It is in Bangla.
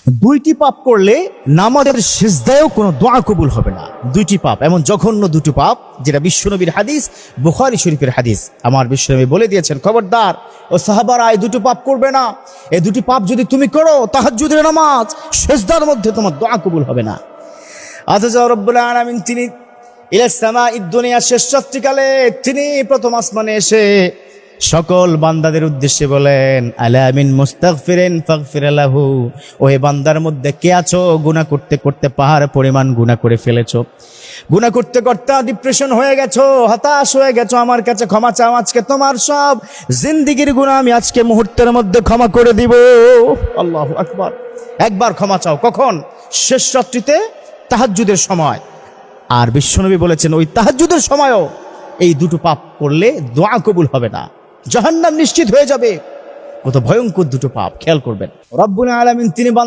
দুইটি পাপ করলে নামাজের সিজদায়ও কোনো দোয়া কবুল হবে না। দুইটি পাপ, এমন জঘন্য দুটি পাপ, যেটা বিশ্বনবীর হাদিস, বুখারী শরীফের হাদিস। আমার বিশ্বনবী বলে দিয়েছেন, খবরদার ও সাহাবারা, এই দুটি পাপ করবে না। এই দুটি পাপ যদি তুমি করো, তাহাজ্জুদের নামাজ, সিজদার মধ্যে তোমার দোয়া কবুল হবে না। অথচ রব্বুল আলামিন তিনি ইলাস সামাঈদ দুনিয়া, শেষ রাত্রিকালে তিনি প্রথম আসমানে এসে সকল বান্দাদের উদ্দেশ্যে বলেন, আলা মিন মুস্তাগফিরিন ফাগফির লাহু। ওহে বান্দার মধ্যে কে আছো গুনাহ করতে করতে পাহাড় পরিমাণ গুনাহ করে ফেলেছো, গুনাহ করতে করতে ডিপ্রেশন হয়ে গেছো, হতাশ হয়ে গেছো, আমার কাছে ক্ষমা চাও। আজকে তোমার সব জিন্দেগির গুনাহ আমি আজকে মুহূর্তের মধ্যে ক্ষমা করে দিব। আল্লাহু আকবার। একবার ক্ষমা চাও, কখন? শেষ রাত্রিতে, তাহাজ্জুদের সময়। আর বিশ্বনবী বলেছেন, ওই তাহাজ্জুদের সময়ও এই দুটো পাপ করলে দোয়া কবুল হবে না, জাহান্নাম নিশ্চিত হয়ে যাবে। কত ভয়ঙ্কর দুটো পাপ, খেয়াল করবেন। রব্বুল আলামিন তিনি বান্দা